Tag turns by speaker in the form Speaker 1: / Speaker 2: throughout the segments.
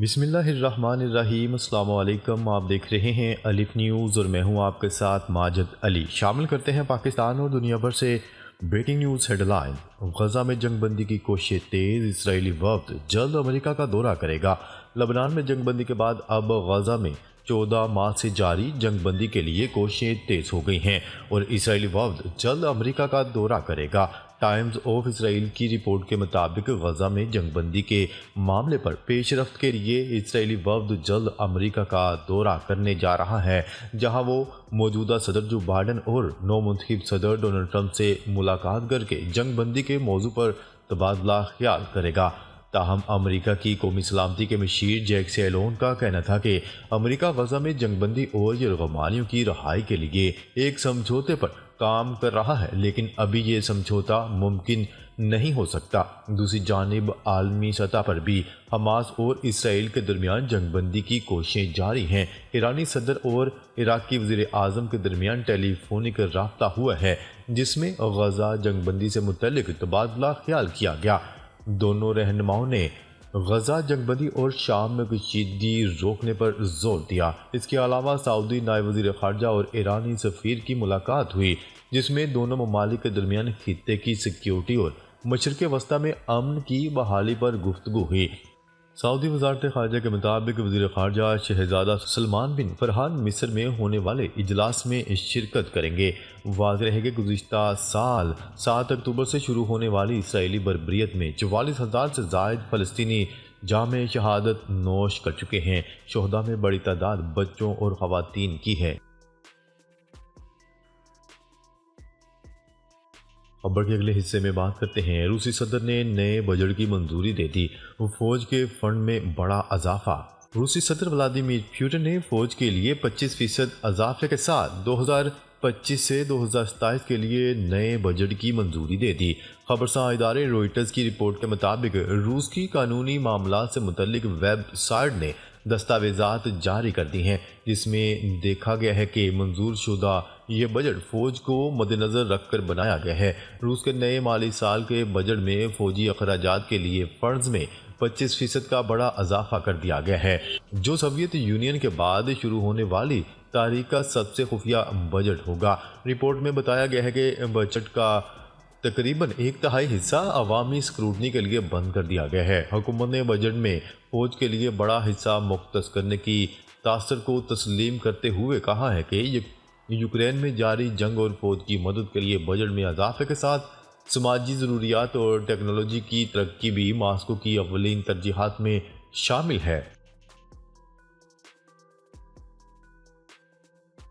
Speaker 1: بسم اللہ الرحمن الرحیم۔ السلام علیکم، آپ دیکھ رہے ہیں الف نیوز اور میں ہوں آپ کے ساتھ ماجد علی۔ شامل کرتے ہیں پاکستان اور دنیا بھر سے breaking news headline. Gaza میں جنگ بندی کی کوششیں تیز، اسرائیلی وفد جلد امریکہ کا دورہ کرے گا۔ لبنان میں جنگ بندی کے بعد اب غزہ میں 14 ماہ سے جاری جنگ بندی کے لیے کوششیں تیز ہو گئی ہیں اور اسرائیلی وفد جلد امریکہ کا دورہ کرے گا۔ ٹائمز آف اسرائیل کی رپورٹ کے مطابق غزہ میں جنگ بندی کے معاملے پر پیش رفت کے لیے اسرائیلی وفد جلد امریکہ کا دورہ کرنے جا رہا ہے، جہاں وہ موجودہ صدر جو بائیڈن اور نو منتخب صدر ڈونلڈ ٹرمپ سے ملاقات کر کے جنگ بندی کے موضوع پر تبادلہ خیال کرے گا۔ تاہم امریکہ کی قومی سلامتی کے مشیر جیک سیلون کا کہنا تھا کہ امریکہ غزہ میں جنگ بندی اور یرغمالیوں کی رہائی کے لیے ایک سمجھوتے پر کام کر رہا ہے، لیکن ابھی یہ سمجھوتا ممکن نہیں ہو سکتا۔ دوسری جانب عالمی سطح پر بھی حماس اور اسرائیل کے درمیان جنگ بندی کی کوششیں جاری ہیں۔ ایرانی صدر اور عراق کی وزیر اعظم کے درمیان ٹیلی فونک رابطہ ہوا ہے، جس میں غزہ جنگ بندی سے متعلق تبادلہ خیال کیا گیا۔ دونوں رہنماؤں نے غزہ جنگ بندی اور شام میں کشیدگی روکنے پر زور دیا۔ اس کے علاوہ سعودی نائب وزیر خارجہ اور ایرانی سفیر کی ملاقات ہوئی، جس میں دونوں ممالک کے درمیان خطے کی سیکیورٹی اور مشرق وسطیٰ میں امن کی بحالی پر گفتگو ہوئی۔ سعودی وزارت خارجہ کے مطابق وزیر خارجہ شہزادہ سلمان بن فرحان مصر میں ہونے والے اجلاس میں شرکت کریں گے۔ واضح رہے کہ گزشتہ سال 7 اکتوبر سے شروع ہونے والی اسرائیلی بربریت میں 44,000 سے زائد فلسطینی جام شہادت نوش کر چکے ہیں۔ شہداء میں بڑی تعداد بچوں اور خواتین کی ہے۔ خبر کے اگلے حصے میں بات کرتے ہیں۔ روسی صدر نے نئے بجٹ کی منظوری دے دی، فوج کے فنڈ میں بڑا اضافہ۔ روسی صدر ولادیمیر پوٹن نے فوج کے لیے 25% اضافے کے ساتھ 2025 سے 2027 کے لیے نئے بجٹ کی منظوری دے دی۔ خبرساں ادارے روئٹرز کی رپورٹ کے مطابق روس کی قانونی معاملات سے متعلق ویب سائٹ نے دستاویزات جاری کر دی ہیں، جس میں دیکھا گیا ہے کہ منظور شدہ یہ بجٹ فوج کو مد نظر رکھ کر بنایا گیا ہے۔ روس کے نئے مالی سال کے بجٹ میں فوجی اخراجات کے لیے فنڈز میں 25% کا بڑا اضافہ کر دیا گیا ہے، جو سوویت یونین کے بعد شروع ہونے والی تاریخ کا سب سے خفیہ بجٹ ہوگا۔ رپورٹ میں بتایا گیا ہے کہ بجٹ کا تقریباً 1/3 حصہ عوامی اسکروٹنی کے لیے بند کر دیا گیا ہے۔ حکومت نے بجٹ میں فوج کے لیے بڑا حصہ مختص کرنے کی تاثر کو تسلیم کرتے ہوئے کہا ہے کہ یوکرین میں جاری جنگ اور فوج کی مدد کے لیے بجٹ میں اضافے کے ساتھ سماجی ضروریات اور ٹیکنالوجی کی ترقی بھی ماسکو کی اولین ترجیحات میں شامل ہے۔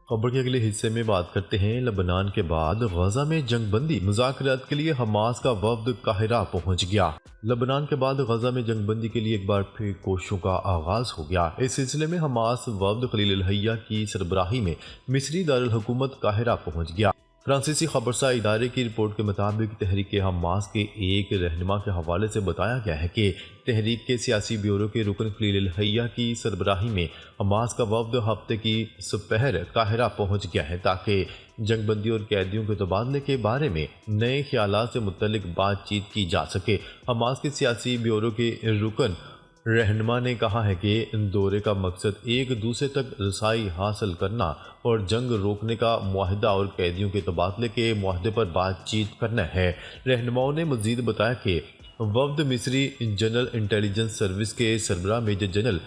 Speaker 1: خبر کے اگلے حصے میں بات کرتے ہیں۔ لبنان کے بعد غزہ میں جنگ بندی مذاکرات کے لیے حماس کا وفد قاہرہ پہنچ گیا۔ لبنان کے بعد غزہ میں جنگ بندی کے لیے ایک بار پھر کوششوں کا آغاز ہو گیا۔ اس سلسلے میں حماس وفد خلیل الحیہ کی سربراہی میں مصری دارالحکومت قاہرہ پہنچ گیا۔ فرانسیسی خبرساں ادارے کی رپورٹ کے مطابق تحریک حماس کے ایک رہنما کے حوالے سے بتایا گیا ہے کہ تحریک کے سیاسی بیورو کے رکن خلیل الحیہ کی سربراہی میں حماس کا وفد ہفتے کی سپہر قاہرہ پہنچ گیا ہے، تاکہ جنگ بندی اور قیدیوں کے تبادلے کے بارے میں نئے خیالات سے متعلق بات چیت کی جا سکے۔ حماس کے سیاسی بیورو کے رکن رہنما نے کہا ہے کہ دورے کا مقصد ایک دوسرے تک رسائی حاصل کرنا اور جنگ روکنے کا معاہدہ اور قیدیوں کے تبادلے کے معاہدے پر بات چیت کرنا ہے۔ رہنماؤں نے مزید بتایا کہ وفد مصری جنرل انٹیلیجنس سروس کے سربراہ میجر جنرل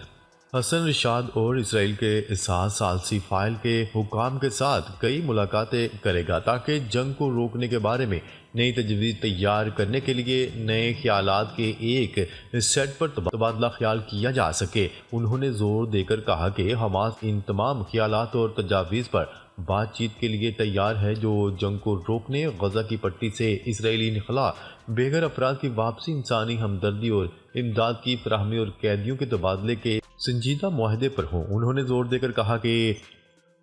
Speaker 1: حسن رشاد اور اسرائیل کے اساس ثالثی فائل کے حکام کے ساتھ کئی ملاقاتیں کرے گا، تاکہ جنگ کو روکنے کے بارے میں نئی تجویز تیار کرنے کے لیے نئے خیالات کے ایک سیٹ پر تبادلہ خیال کیا جا سکے۔ انہوں نے زور دے کر کہا کہ حماس ان تمام خیالات اور تجاویز پر بات چیت کے لیے تیار ہے جو جنگ کو روکنے، غزہ کی پٹی سے اسرائیلی انخلاء، بے گھر افراد کی واپسی، انسانی ہمدردی اور امداد کی فراہمی اور قیدیوں کے تبادلے کے سنجیدہ معاہدے پر ہوں۔ انہوں نے زور دے کر کہا کہ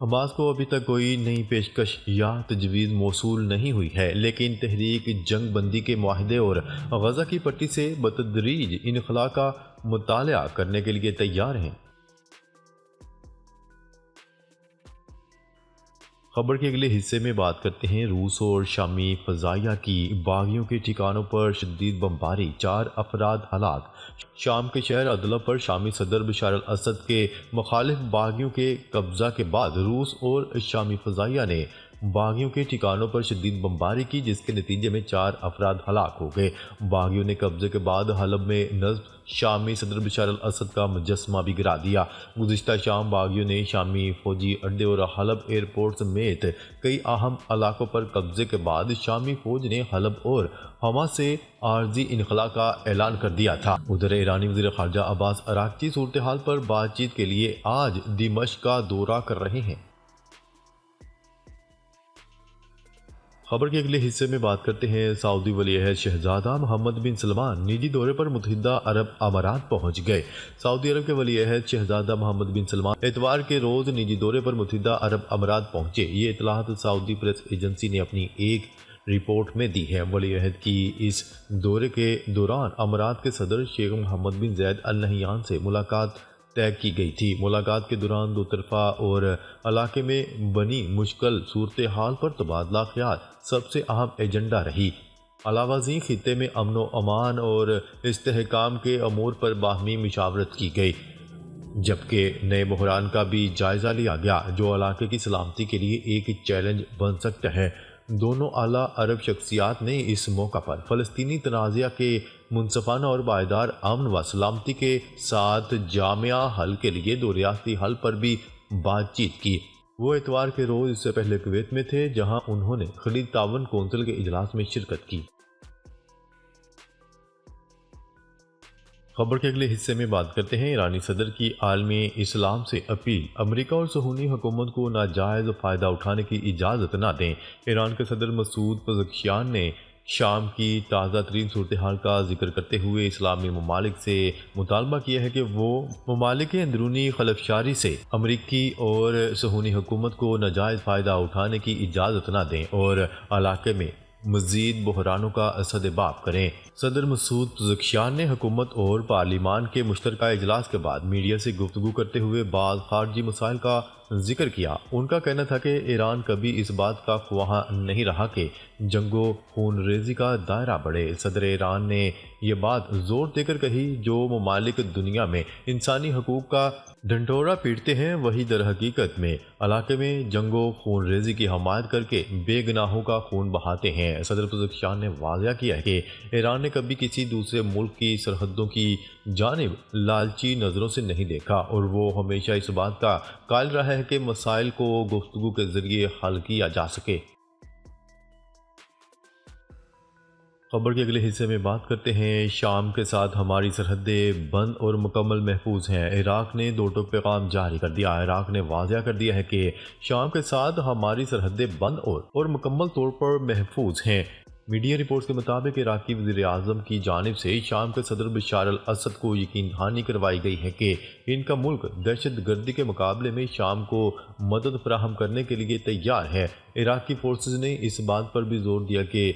Speaker 1: حماس کو ابھی تک کوئی نئی پیشکش یا تجویز موصول نہیں ہوئی ہے، لیکن تحریک جنگ بندی کے معاہدے اور غزہ کی پٹی سے بتدریج انخلاء کا مطالعہ کرنے کے لیے تیار ہیں۔ خبر کے اگلے حصے میں بات کرتے ہیں روس اور شامی فضائیہ کی باغیوں کے ٹھکانوں پر شدید بمباری، 4 افراد ہلاک۔ شام کے شہر عدلہ پر شامی صدر بشار الاسد کے مخالف باغیوں کے قبضہ کے بعد روس اور شامی فضائیہ نے باغیوں کے ٹھکانوں پر شدید بمباری کی، جس کے نتیجے میں 4 افراد ہلاک ہو گئے۔ باغیوں نے قبضے کے بعد حلب میں نصب شامی صدر بشار الاسد کا مجسمہ بھی گرا دیا۔ گزشتہ شام باغیوں نے شامی فوجی اڈے اور حلب ایئرپورٹ سمیت کئی اہم علاقوں پر قبضے کے بعد شامی فوج نے حلب اور حما سے عارضی انخلاء کا اعلان کر دیا تھا۔ ادھر ایرانی وزیر خارجہ عباس عراقچی صورتحال پر بات چیت کے لیے آج دمشق کا دورہ کر رہے ہیں۔ خبر کے اگلے حصے میں بات کرتے ہیں سعودی ولی عہد شہزادہ محمد بن سلمان نجی دورے پر متحدہ عرب امارات پہنچ گئے۔ سعودی عرب کے ولی عہد شہزادہ محمد بن سلمان اتوار کے روز نجی دورے پر متحدہ عرب امارات پہنچے۔ یہ اطلاعات سعودی پریس ایجنسی نے اپنی ایک رپورٹ میں دی ہے۔ ولی عہد کی اس دورے کے دوران امارات کے صدر شیخ محمد بن زید ال نہیان سے ملاقات طے کی گئی تھی۔ ملاقات کے دوران دو طرفہ اور علاقے میں بنی مشکل صورتحال پر تبادلہ خیال سب سے اہم ایجنڈا رہی۔ علاوہ ازیں خطے میں امن و امان اور استحکام کے امور پر باہمی مشاورت کی گئی، جبکہ نئے بحران کا بھی جائزہ لیا گیا جو علاقے کی سلامتی کے لیے ایک چیلنج بن سکتا ہے۔ دونوں اعلیٰ عرب شخصیات نے اس موقع پر فلسطینی تنازعہ کے منصفانہ اور پائیدار امن و سلامتی کے ساتھ جامع حل کے لیے دو ریاستی حل پر بھی بات چیت کی۔ وہ اتوار کے روز اس سے پہلے کویت میں تھے، جہاں انہوں نے خلیج تعاون کونسل کے اجلاس میں شرکت کی۔ خبر کے اگلے حصے میں بات کرتے ہیں ایرانی صدر کی عالم اسلام سے اپیل، امریکہ اور صہیونی حکومت کو ناجائز فائدہ اٹھانے کی اجازت نہ دیں۔ ایران کے صدر مسعود پزشکیان نے شام کی تازہ ترین صورتحال کا ذکر کرتے ہوئے اسلامی ممالک سے مطالبہ کیا ہے کہ وہ ممالک کے اندرونی خلفشاری سے امریکی اور صہیونی حکومت کو ناجائز فائدہ اٹھانے کی اجازت نہ دیں اور علاقے میں مزید بحرانوں کا سدباب کریں۔ صدر مسعود پزشکیان نے حکومت اور پارلیمان کے مشترکہ اجلاس کے بعد میڈیا سے گفتگو کرتے ہوئے بعض خارجی مسائل کا ذکر کیا۔ ان کا کہنا تھا کہ ایران کبھی اس بات کا خواہاں نہیں رہا کہ جنگ و خون ریزی کا دائرہ بڑھے۔ صدر ایران نے یہ بات زور دے کر کہی، جو ممالک دنیا میں انسانی حقوق کا ڈھنڈورا پیٹتے ہیں وہی در حقیقت میں علاقے میں جنگ و خون ریزی کی حمایت کر کے بے گناہوں کا خون بہاتے ہیں۔ صدر پزشکیان نے واضح کیا ہے کہ ایران نے کبھی کسی دوسرے ملک کی سرحدوں کی جانب لالچی نظروں سے نہیں دیکھا اور وہ ہمیشہ اس بات کا قائل رہا ہے کہ مسائل کو گفتگو کے ذریعے حل کیا جا سکے۔ خبر کے اگلے حصے میں بات کرتے ہیں شام کے ساتھ ہماری سرحدیں بند اور مکمل محفوظ ہیں۔ عراق نے دو ٹوک پیغام جاری کر دیا۔ عراق نے واضح کر دیا ہے کہ شام کے ساتھ ہماری سرحدیں بند اور مکمل طور پر محفوظ ہیں۔ میڈیا رپورٹس کے مطابق عراقی وزیر اعظم کی جانب سے شام کے صدر بشار الاسد کو یقین دہانی کروائی گئی ہے کہ ان کا ملک دہشت گردی کے مقابلے میں شام کو مدد فراہم کرنے کے لیے تیار ہے۔ عراقی فورسز نے اس بات پر بھی زور دیا کہ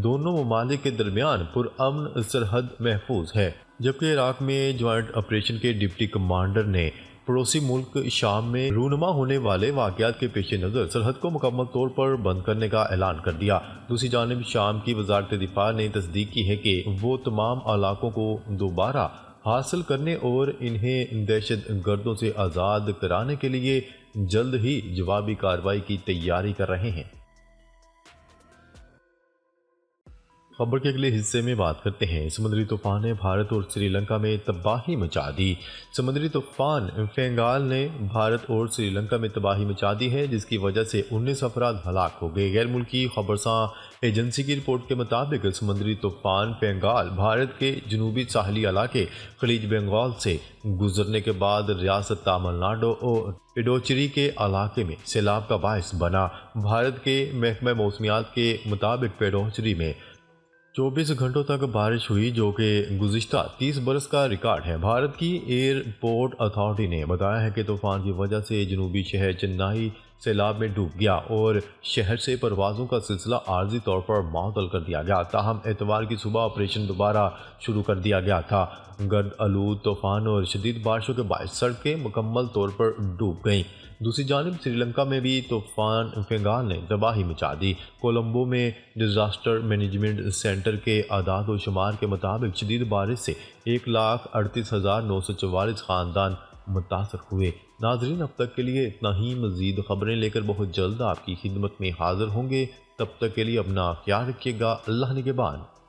Speaker 1: دونوں ممالک کے درمیان پرامن سرحد محفوظ ہے، جبکہ عراق میں جوائنٹ آپریشن کے ڈپٹی کمانڈر نے پڑوسی ملک شام میں رونما ہونے والے واقعات کے پیش نظر سرحد کو مکمل طور پر بند کرنے کا اعلان کر دیا۔ دوسری جانب شام کی وزارت دفاع نے تصدیق کی ہے کہ وہ تمام علاقوں کو دوبارہ حاصل کرنے اور انہیں دہشت گردوں سے آزاد کرانے کے لیے جلد ہی جوابی کارروائی کی تیاری کر رہے ہیں۔ خبر کے اگلے حصے میں بات کرتے ہیں سمندری طوفان نے بھارت اور سری لنکا میں تباہی مچا دی۔ سمندری طوفان فینگال نے بھارت اور سری لنکا میں تباہی مچا دی ہے، جس کی وجہ سے 19 افراد ہلاک ہو گئے۔ غیر ملکی خبرساں ایجنسی کی رپورٹ کے مطابق سمندری طوفان فینگال بھارت کے جنوبی ساحلی علاقے خلیج بنگال سے گزرنے کے بعد ریاست تامل ناڈو اور پڈوچیری کے علاقے میں سیلاب کا باعث بنا۔ بھارت کے محکمہ موسمیات کے مطابق پڈوچیری میں 24 گھنٹوں تک بارش ہوئی، جو کہ گزشتہ 30 برس کا ریکارڈ ہے۔ بھارت کی ایئر پورٹ اتھارٹی نے بتایا ہے کہ طوفان کی وجہ سے جنوبی شہر چنئی سیلاب میں ڈوب گیا اور شہر سے پروازوں کا سلسلہ عارضی طور پر معطل کر دیا گیا، تاہم اتوار کی صبح آپریشن دوبارہ شروع کر دیا گیا تھا۔ گرد آلود طوفان اور شدید بارشوں کے باعث سڑکیں مکمل طور پر ڈوب گئیں۔ دوسری جانب سری لنکا میں بھی طوفان فنگال نے تباہی مچا دی۔ کولمبو میں ڈیزاسٹر مینجمنٹ سینٹر کے اعداد و شمار کے مطابق شدید بارش سے 1,38,944 خاندان متاثر ہوئے۔ ناظرین، اب تک کے لیے اتنا ہی۔ مزید خبریں لے کر بہت جلد آپ کی خدمت میں حاضر ہوں گے، تب تک کے لیے اپنا خیال رکھیے گا۔ اللہ نگہبان۔